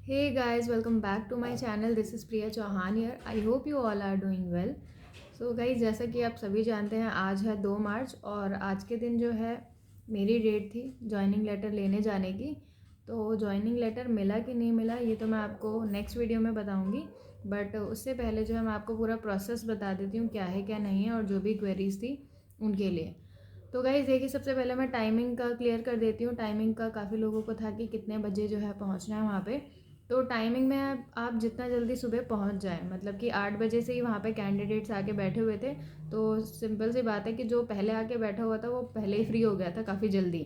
Hey guys, welcome back to my channel. This is Priya Chauhan here. I hope you all are doing well. So guys, जैसा कि आप सभी जानते हैं आज है 2 मार्च और आज के दिन जो है मेरी डेट थी जॉइनिंग लेटर लेने जाने की। तो जॉइनिंग लेटर मिला कि नहीं मिला ये तो मैं आपको नेक्स्ट वीडियो में बताऊंगी, बट उससे पहले जो है मैं आपको पूरा प्रोसेस बता देती हूँ क्या है क्या नहीं है और जो भी क्वेरीज थी उनके लिए। तो गाइस देखिए, सबसे पहले मैं टाइमिंग का क्लियर कर देती हूँ। टाइमिंग का काफ़ी लोगों को था कि कितने बजे जो है पहुँचना है वहाँ पे। तो टाइमिंग में आप जितना जल्दी सुबह पहुंच जाएं, मतलब कि 8 बजे से ही वहाँ पे कैंडिडेट्स आके बैठे हुए थे। तो सिंपल सी बात है कि जो पहले आके बैठा हुआ था वो पहले ही फ्री हो गया था काफ़ी जल्दी।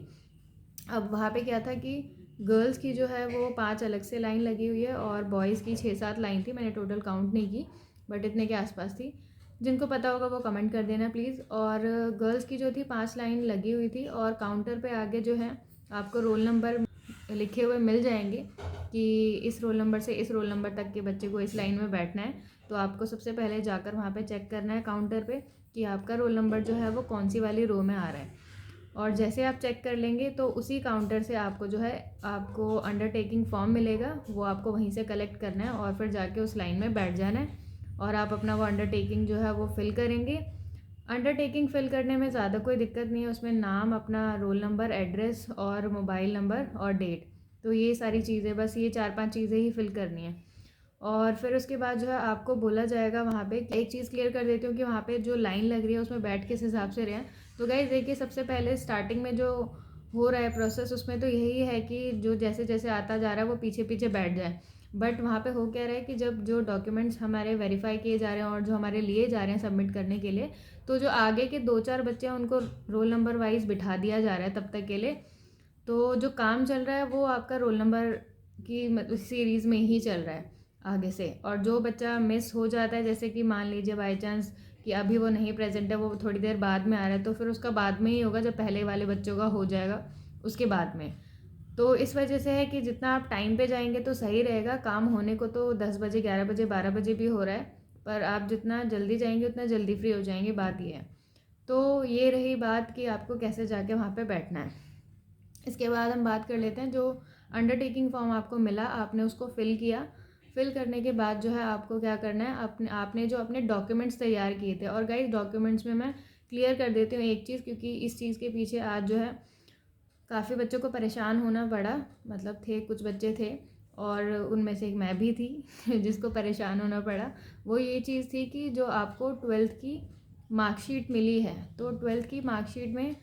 अब वहाँ पे क्या था कि गर्ल्स की जो है वो 5 अलग से लाइन लगी हुई है और बॉयज़ की 6-7 लाइन थी। मैंने टोटल काउंट नहीं की, बट इतने के आसपास थी। जिनको पता होगा वो कमेंट कर देना प्लीज़। और गर्ल्स की जो थी 5 लाइन लगी हुई थी और काउंटर पे आगे जो है आपको रोल नंबर लिखे हुए मिल जाएंगे कि इस रोल नंबर से इस रोल नंबर तक के बच्चे को इस लाइन में बैठना है। तो आपको सबसे पहले जाकर वहाँ पे चेक करना है काउंटर पे कि आपका रोल नंबर जो है वो कौन सी वाली रो में आ रहा है। और जैसे आप चेक कर लेंगे तो उसी काउंटर से आपको जो है आपको अंडरटेकिंग फॉर्म मिलेगा, वो आपको वहीं से कलेक्ट करना है और फिर जाके उस लाइन में बैठ जाना है और आप अपना वो अंडरटेकिंग जो है वो फिल करेंगे। अंडरटेकिंग फिल करने में ज़्यादा कोई दिक्कत नहीं है, उसमें नाम, अपना रोल नंबर, एड्रेस और मोबाइल नंबर और डेट, तो ये सारी चीज़ें, बस ये 4-5 चीज़ें ही फिल करनी है। और फिर उसके बाद जो है आपको बोला जाएगा वहाँ पे। एक चीज़ क्लियर कर देती हूँ कि वहाँ पे जो लाइन लग रही है उसमें बैठ किस हिसाब से रहें। तो गाइस देखिए, सबसे पहले स्टार्टिंग में जो हो रहा है प्रोसेस उसमें तो यही है कि जो जैसे जैसे आता जा रहा है वो पीछे पीछे बैठ जाए। बट वहाँ पे हो क्या रहा है कि जब जो डॉक्यूमेंट्स हमारे वेरीफाई किए जा रहे हैं और जो हमारे लिए जा रहे हैं सबमिट करने के लिए, तो जो आगे के 2-4 बच्चे हैं उनको रोल नंबर वाइज बिठा दिया जा रहा है तब तक के लिए। तो जो काम चल रहा है वो आपका रोल नंबर की मतलब सीरीज़ में ही चल रहा है आगे से। और जो बच्चा मिस हो जाता है, जैसे कि मान लीजिए बाई चांस कि अभी वो नहीं प्रेजेंट है, वो थोड़ी देर बाद में आ रहा है, तो फिर उसका बाद में ही होगा जब पहले वाले बच्चों का हो जाएगा उसके बाद में। तो इस वजह से है कि जितना आप टाइम पे जाएंगे तो सही रहेगा। काम होने को तो 10 बजे, 11 बजे, 12 बजे भी हो रहा है, पर आप जितना जल्दी जाएंगे उतना जल्दी फ्री हो जाएंगे, बात ये है। तो ये रही बात कि आपको कैसे जाके वहाँ पे बैठना है। इसके बाद हम बात कर लेते हैं जो अंडरटेकिंग फॉर्म आपको मिला, आपने उसको फिल किया। फिल करने के बाद जो है आपको क्या करना है, आपने जो अपने डॉक्यूमेंट्स तैयार किए थे। और गाइस डॉक्यूमेंट्स में मैं क्लियर कर देती हूँ एक चीज़, क्योंकि इस चीज़ के पीछे आज जो है काफ़ी बच्चों को परेशान होना पड़ा। मतलब थे कुछ बच्चे थे और उनमें से एक मैं भी थी जिसको परेशान होना पड़ा। वो ये चीज़ थी कि जो आपको 12th की मार्कशीट मिली है, तो 12th की मार्कशीट में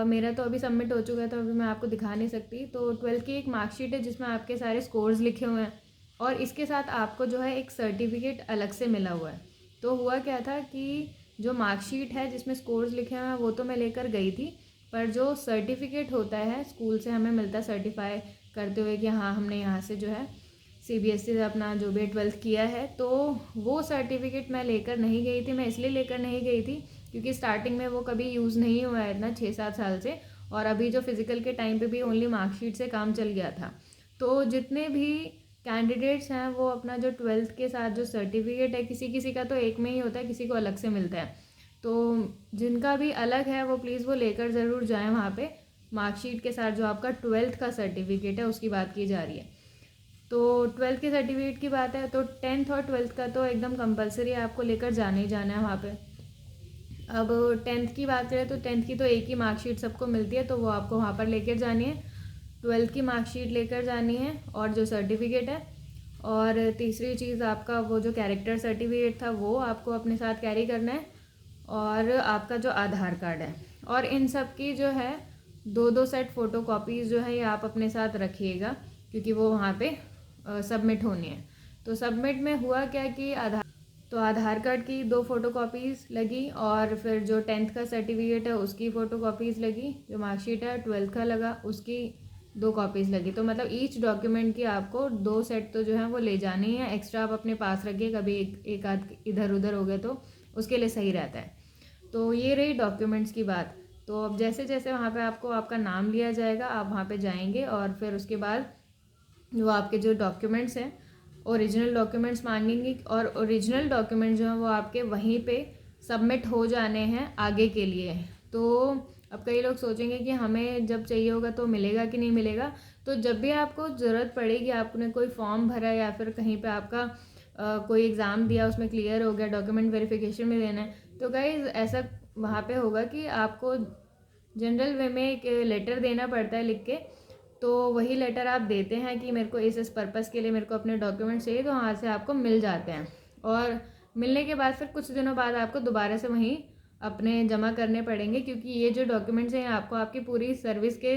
मेरा तो अभी सबमिट हो चुका है तो अभी मैं आपको दिखा नहीं सकती। तो 12th की एक मार्कशीट है जिसमें आपके सारे स्कोर्स लिखे हुए हैं और इसके साथ आपको जो है एक सर्टिफिकेट अलग से मिला हुआ है। तो हुआ क्या था कि जो मार्कशीट है जिसमें स्कोर्स लिखे हुए हैं वो तो मैं लेकर गई थी, पर जो सर्टिफिकेट होता है स्कूल से हमें मिलता है सर्टिफाई करते हुए कि हाँ हमने यहाँ से जो है सीबीएसई से अपना जो भी 12th किया है, तो वो सर्टिफिकेट मैं लेकर नहीं गई थी। मैं इसलिए लेकर नहीं गई थी क्योंकि स्टार्टिंग में वो कभी यूज़ नहीं हुआ है इतना 6-7 साल से, और अभी जो फिज़िकल के टाइम पे भी ओनली मार्कशीट से काम चल गया था। तो जितने भी कैंडिडेट्स हैं वो अपना जो 12th के साथ जो सर्टिफिकेट है, किसी किसी का तो एक में ही होता है, किसी को अलग से मिलता है। तो जिनका भी अलग है वो प्लीज़ वो लेकर ज़रूर जाएं वहाँ पे मार्कशीट के साथ। जो आपका 12th का सर्टिफिकेट है उसकी बात की जा रही है। तो 12th के सर्टिफिकेट की बात है तो 10th और 12th का तो एकदम कंपलसरी है, आपको लेकर जाना ही जाना है वहाँ पे। अब 10th की बात करें तो 10th की तो एक ही मार्कशीट सबको मिलती है, तो वो आपको वहाँ पर लेकर जानी है। 12th की मार्कशीट लेकर जानी है और जो सर्टिफिकेट है। और तीसरी चीज़ आपका वो जो कैरेक्टर सर्टिफिकेट था वो आपको अपने साथ कैरी करना है, और आपका जो आधार कार्ड है। और इन सब की जो है 2-2 सेट फ़ोटो कॉपीज़ जो है ये आप अपने साथ रखिएगा, क्योंकि वो वहाँ पे सबमिट होनी है। तो सबमिट में हुआ क्या कि आधार कार्ड की 2 फ़ोटो कॉपीज़ लगी और फिर जो 10th का सर्टिफिकेट है उसकी फ़ोटो कॉपीज़ लगी, जो मार्कशीट है 12th का लगा उसकी 2 कॉपीज़ लगी। तो मतलब ईच डॉक्यूमेंट की आपको 2 सेट तो जो है वो ले जानी है। एक्स्ट्रा आप अपने पास रखिए, कभी एक आध इधर उधर हो गए तो उसके लिए सही रहता है। तो ये रही डॉक्यूमेंट्स की बात। तो अब जैसे जैसे वहाँ पे आपको आपका नाम लिया जाएगा, आप वहाँ पे जाएंगे और फिर उसके बाद जो आपके जो डॉक्यूमेंट्स हैं ओरिजिनल डॉक्यूमेंट्स मांगेंगे, और ओरिजिनल डॉक्यूमेंट जो हैं वो आपके वहीं पे सबमिट हो जाने हैं आगे के लिए। तो अब कई लोग सोचेंगे कि हमें जब चाहिए होगा तो मिलेगा कि नहीं मिलेगा। तो जब भी आपको ज़रूरत पड़ेगी, आपने कोई फॉर्म भरा या फिर कहीं पे आपका कोई एग्ज़ाम दिया, उसमें क्लियर हो गया, डॉक्यूमेंट वेरिफिकेशन में देना है, तो गाइज़ ऐसा वहाँ पे होगा कि आपको जनरल वे में एक लेटर देना पड़ता है लिख के। तो वही लेटर आप देते हैं कि मेरे को इस पर्पज़ के लिए मेरे को अपने डॉक्यूमेंट चाहिए, तो वहाँ से आपको मिल जाते हैं। और मिलने के बाद फिर कुछ दिनों बाद आपको दोबारा से वहीं अपने जमा करने पड़ेंगे, क्योंकि ये जो डॉक्यूमेंट्स हैं आपको आपकी पूरी सर्विस के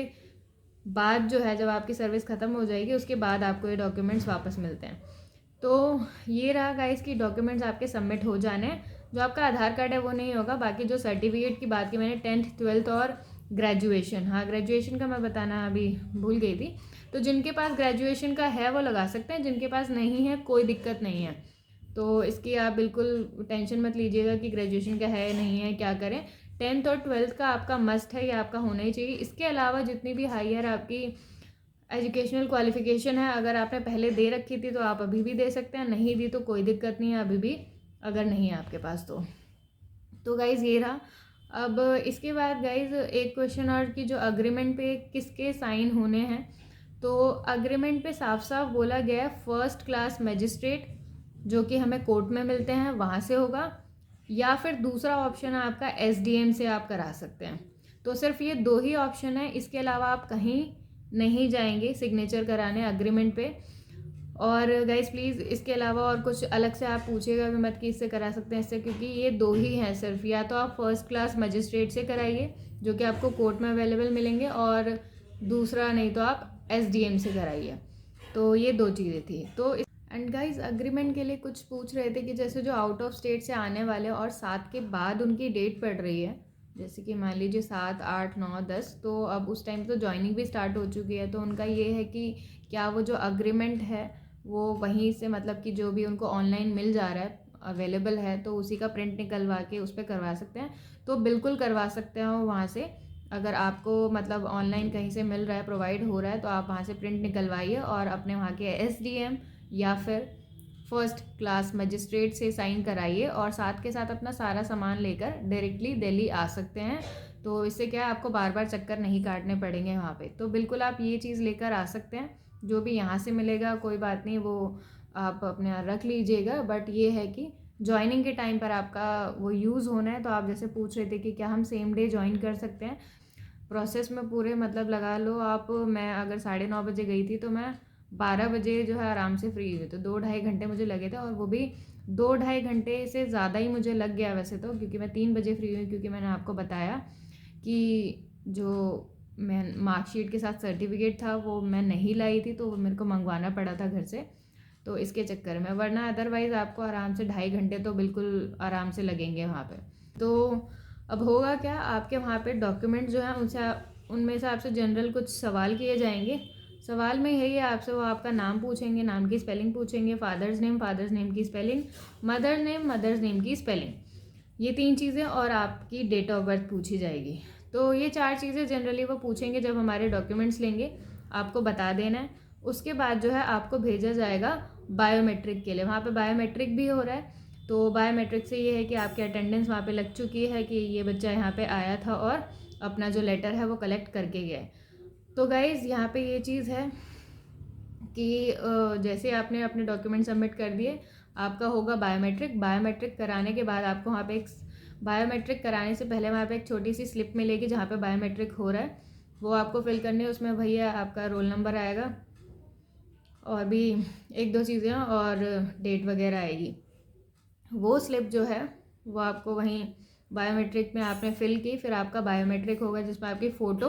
बाद जो है, जब आपकी सर्विस ख़त्म हो जाएगी उसके बाद आपको ये डॉक्यूमेंट्स वापस मिलते हैं। तो ये रहा गाइस कि डॉक्यूमेंट्स आपके सबमिट हो जाने हैं। जो आपका आधार कार्ड है वो नहीं होगा, बाकी जो सर्टिफिकेट की बात की मैंने 10th 12th और ग्रेजुएशन, हाँ ग्रेजुएशन का मैं बताना अभी भूल गई थी। तो जिनके पास ग्रेजुएशन का है वो लगा सकते हैं, जिनके पास नहीं है कोई दिक्कत नहीं है। तो इसकी आप बिल्कुल टेंशन मत लीजिएगा कि ग्रेजुएशन का है नहीं है क्या करें। 10th और 12th का आपका मस्ट है, ये आपका होना ही चाहिए। इसके अलावा जितनी भी हायर आपकी एजुकेशनल क्वालिफिकेशन है, अगर आपने पहले दे रखी थी तो आप अभी भी दे सकते हैं, नहीं दी तो कोई दिक्कत नहीं है अभी भी, अगर नहीं है आपके पास तो गाइज़ ये रहा। अब इसके बाद गाइज़ एक क्वेश्चन और कि जो अग्रीमेंट पे किसके साइन होने हैं, तो अग्रीमेंट पे साफ साफ बोला गया है फर्स्ट क्लास मजिस्ट्रेट जो कि हमें कोर्ट में मिलते हैं वहाँ से होगा, या फिर दूसरा ऑप्शन है आपका SDM से आप करा सकते हैं। तो सिर्फ ये 2 ही ऑप्शन है, इसके अलावा आप कहीं नहीं जाएंगे सिग्नेचर कराने अग्रीमेंट पे। और गाइस प्लीज़ इसके अलावा और कुछ अलग से आप पूछिएगा भी मत कि इससे करा सकते हैं इससे, क्योंकि ये 2 ही हैं सिर्फ। या तो आप फर्स्ट क्लास मजिस्ट्रेट से कराइए जो कि आपको कोर्ट में अवेलेबल मिलेंगे, और दूसरा नहीं तो आप SDM से कराइए। तो ये 2 चीज़ें थी। तो एंड गाइस अग्रीमेंट के लिए कुछ पूछ रहे थे कि जैसे जो आउट ऑफ स्टेट से आने वाले और 7 के बाद उनकी डेट पड़ रही है, जैसे कि मान लीजिए 7, 8, 9, 10, तो अब उस टाइम तो ज्वाइनिंग भी स्टार्ट हो चुकी है। तो उनका ये है कि क्या वो जो अग्रीमेंट है वो वहीं से, मतलब कि जो भी उनको ऑनलाइन मिल जा रहा है अवेलेबल है, तो उसी का प्रिंट निकलवा के उस पर करवा सकते हैं। तो बिल्कुल करवा सकते हैं वहाँ से, अगर आपको मतलब ऑनलाइन कहीं से मिल रहा है, प्रोवाइड हो रहा है, तो आप वहाँ से प्रिंट निकलवाइए और अपने वहाँ के SDM या फिर फर्स्ट क्लास मजिस्ट्रेट से साइन कराइए, और साथ के साथ अपना सारा सामान लेकर डायरेक्टली दिल्ली आ सकते हैं। तो इससे क्या है, आपको बार बार चक्कर नहीं काटने पड़ेंगे वहाँ पे। तो बिल्कुल आप ये चीज़ लेकर आ सकते हैं, जो भी यहाँ से मिलेगा कोई बात नहीं, वो आप अपने यहाँ रख लीजिएगा। बट ये है कि ज्वाइनिंग के टाइम पर आपका वो यूज़ होना है। तो आप जैसे पूछ रहे थे कि क्या हम सेम डे ज्वाइन कर सकते हैं, प्रोसेस में पूरे मतलब लगा लो आप, मैं अगर 9:30 बजे गई थी तो मैं 12 बजे जो है आराम से फ्री हुई। तो 2-2.5 घंटे मुझे लगे थे, और वो भी 2-2.5 घंटे से ज़्यादा ही मुझे लग गया वैसे तो, क्योंकि मैं 3 बजे फ्री हुई, क्योंकि मैंने आपको बताया कि जो मैं मार्कशीट के साथ सर्टिफिकेट था वो मैं नहीं लाई थी, तो मेरे को मंगवाना पड़ा था घर से, तो इसके चक्कर में। वरना अदरवाइज़ आपको आराम से 2.5 घंटे तो बिल्कुल आराम से लगेंगे वहाँ पे। तो अब होगा क्या, आपके वहाँ पे डॉक्यूमेंट जो हैं उनमें से आपसे जनरल कुछ सवाल किए जाएंगे। सवाल में यही है आपसे, वो आपका नाम पूछेंगे, नाम की स्पेलिंग पूछेंगे, फादर्स नेम की स्पेलिंग, मदर्स नेम की स्पेलिंग, ये 3 चीज़ें, और आपकी डेट ऑफ बर्थ पूछी जाएगी। तो ये 4 चीज़ें जनरली वो पूछेंगे जब हमारे डॉक्यूमेंट्स लेंगे, आपको बता देना है। उसके बाद जो है आपको भेजा जाएगा बायोमेट्रिक के लिए, वहाँ पे बायोमेट्रिक भी हो रहा है। तो बायोमेट्रिक से ये है कि आपकी अटेंडेंस वहाँ पे लग चुकी है कि ये बच्चा यहाँ पे आया था और अपना जो लेटर है वो कलेक्ट करके गया है। तो गाइज़ यहाँ पे ये चीज़ है कि जैसे आपने अपने डॉक्यूमेंट सबमिट कर दिए, आपका होगा बायोमेट्रिक कराने के बाद आपको वहाँ पे एक बायोमेट्रिक कराने से पहले वहाँ पे एक छोटी सी स्लिप मिलेगी जहाँ पे बायोमेट्रिक हो रहा है, वो आपको फिल करनी है। उसमें भैया आपका रोल नंबर आएगा और भी 1-2 चीज़ें और डेट वगैरह आएगी। वो स्लिप जो है वो आपको वहीं बायोमेट्रिक में आपने फिल की, फिर आपका बायोमेट्रिक होगा जिसमें आपकी फ़ोटो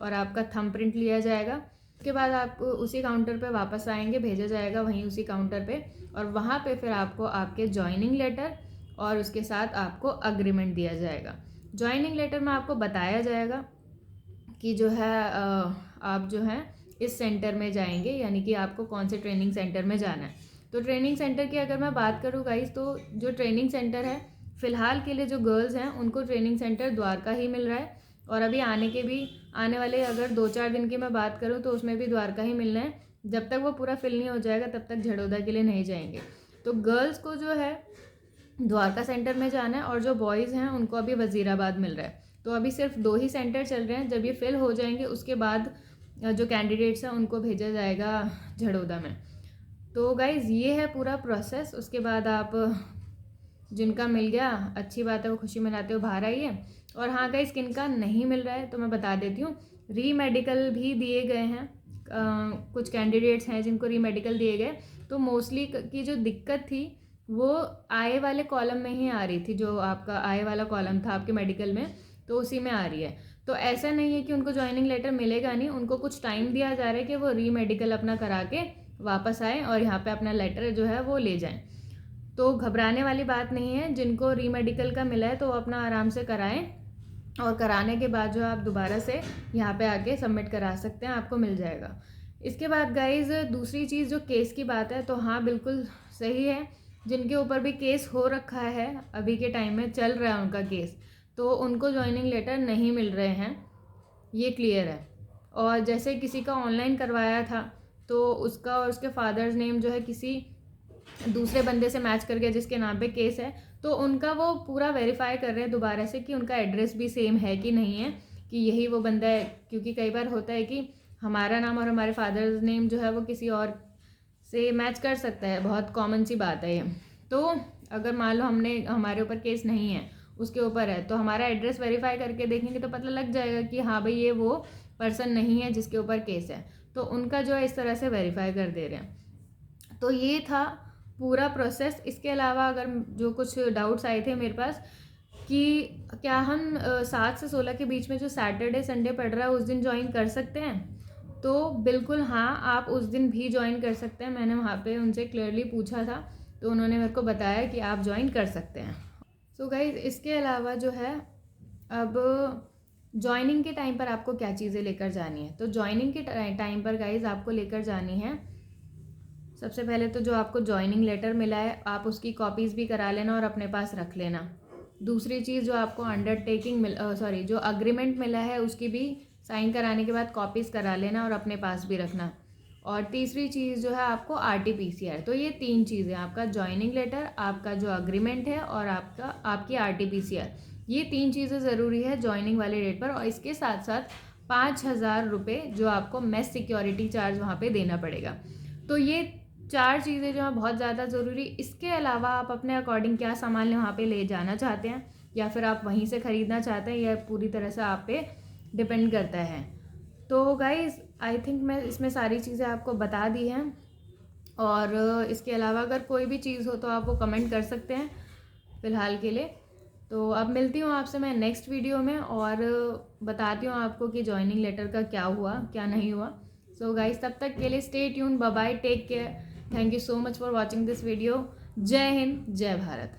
और आपका थंब प्रिंट लिया जाएगा। उसके बाद आप उसी काउंटर पे वापस आएंगे, भेजा जाएगा वहीं उसी काउंटर पे, और वहाँ पे फिर आपको आपके जॉइनिंग लेटर और उसके साथ आपको अग्रीमेंट दिया जाएगा। जॉइनिंग लेटर में आपको बताया जाएगा कि जो है आप जो है इस सेंटर में जाएंगे, यानी कि आपको कौन से ट्रेनिंग सेंटर में जाना है। तो ट्रेनिंग सेंटर की अगर मैं बात करूँ गाइस, तो जो ट्रेनिंग सेंटर है फ़िलहाल के लिए जो गर्ल्स हैं उनको ट्रेनिंग सेंटर द्वारका ही मिल रहा है, और अभी आने वाले अगर 2-4 दिन की मैं बात करूँ तो उसमें भी द्वारका ही मिलना है। जब तक वो पूरा फिल नहीं हो जाएगा तब तक झड़ौदा के लिए नहीं जाएंगे। तो गर्ल्स को जो है द्वारका सेंटर में जाना है, और जो बॉयज़ हैं उनको अभी वज़ीराबाद मिल रहा है। तो अभी सिर्फ 2 ही सेंटर चल रहे हैं, जब ये फिल हो जाएंगे उसके बाद जो कैंडिडेट्स हैं उनको भेजा जाएगा झड़ौदा में। तो गाइज़ ये है पूरा प्रोसेस। उसके बाद आप जिनका मिल गया अच्छी बात है, वो खुशी मनाते हो बाहर आइए। और हाँ गाइज़, किनका नहीं मिल रहा है तो मैं बता देती हूँ, री मेडिकल भी दिए गए हैं। कुछ कैंडिडेट्स हैं जिनको री मेडिकल दिए गए। तो मोस्टली की जो दिक्कत थी वो आए वाले कॉलम में ही आ रही थी, जो आपका आए वाला कॉलम था आपके मेडिकल में, तो उसी में आ रही है। तो ऐसा नहीं है कि उनको ज्वाइनिंग लेटर मिलेगा नहीं, उनको कुछ टाइम दिया जा रहा है कि वो री मेडिकल अपना करा के वापस आएँ और यहाँ पे अपना लेटर जो है वो ले जाएं। तो घबराने वाली बात नहीं है। जिनको री मेडिकल का मिला है तो वो अपना आराम से कराएं, और कराने के बाद जो आप दोबारा से यहाँ पे आके सबमिट करा सकते हैं, आपको मिल जाएगा। इसके बाद गाइज़ दूसरी चीज़ जो केस की बात है, तो हाँ बिल्कुल सही है, जिनके ऊपर भी केस हो रखा है, अभी के टाइम में चल रहा है उनका केस, तो उनको ज्वाइनिंग लेटर नहीं मिल रहे हैं, ये क्लियर है। और जैसे किसी का ऑनलाइन करवाया था तो उसका और उसके फादर्स नेम जो है किसी दूसरे बंदे से मैच कर गया जिसके नाम पे केस है, तो उनका वो पूरा वेरीफाई कर रहे हैं दोबारा से कि उनका एड्रेस भी सेम है कि नहीं है, कि यही वो बंदा है। क्योंकि कई बार होता है कि हमारा नाम और हमारे फादर्स नेम जो है वो किसी और से मैच कर सकता है, बहुत कॉमन सी बात है ये। तो अगर मान लो हमारे ऊपर केस नहीं है, उसके ऊपर है, तो हमारा एड्रेस वेरीफाई करके देखेंगे तो पता लग जाएगा कि हाँ भाई ये वो पर्सन नहीं है जिसके ऊपर केस है। तो उनका जो है इस तरह से वेरीफाई कर दे रहे हैं। तो ये था पूरा प्रोसेस। इसके अलावा अगर जो कुछ डाउट्स आए थे मेरे पास कि क्या हम 7 से 16 के बीच में जो सैटरडे संडे पड़ रहा है उस दिन ज्वाइन कर सकते हैं, तो बिल्कुल हाँ, आप उस दिन भी ज्वाइन कर सकते हैं। मैंने वहाँ पे उनसे क्लियरली पूछा था तो उन्होंने मेरे को बताया कि आप ज्वाइन कर सकते हैं। सो गाइज इसके अलावा जो है, अब ज्वाइनिंग के टाइम पर आपको क्या चीज़ें लेकर जानी है, तो ज्वाइनिंग के टाइम पर गाइज आपको लेकर जानी है, सबसे पहले तो जो आपको ज्वाइनिंग लेटर मिला है आप उसकी कॉपीज़ भी करा लेना और अपने पास रख लेना। दूसरी चीज़, जो आपको अंडरटेकिंग जो अग्रीमेंट मिला है उसकी भी साइन कराने के बाद कॉपीज़ करा लेना और अपने पास भी रखना। और तीसरी चीज़ जो है आपको RT-PCR। तो ये 3 चीज़ें, आपका ज्वाइनिंग लेटर, आपका जो अग्रीमेंट है और आपकी RT-PCR, ये 3 चीज़ें ज़रूरी है ज्वाइनिंग वाले डेट पर। और इसके साथ साथ 5,000 रुपये जो आपको मेस सिक्योरिटी चार्ज वहाँ पे देना पड़ेगा। तो ये 4 चीज़ें जो है बहुत ज़्यादा ज़रूरी। इसके अलावा आप अपने अकॉर्डिंग क्या सामान वहाँ पे ले जाना चाहते हैं या फिर आप वहीं से ख़रीदना चाहते हैं, यह पूरी तरह से आप पे डिपेंड करता है। तो गाइज़ आई थिंक मैं इसमें सारी चीज़ें आपको बता दी हैं। और इसके अलावा अगर कोई भी चीज़ हो तो आप वो कमेंट कर सकते हैं फ़िलहाल के लिए। तो अब मिलती हूँ आपसे मैं नेक्स्ट वीडियो में और बताती हूँ आपको कि ज्वाइनिंग लेटर का क्या हुआ क्या नहीं हुआ। सो गाइज़ तब तक के लिए stay tune, bye bye, take care, thank you so much for watching this video. जय हिंद, जय भारत।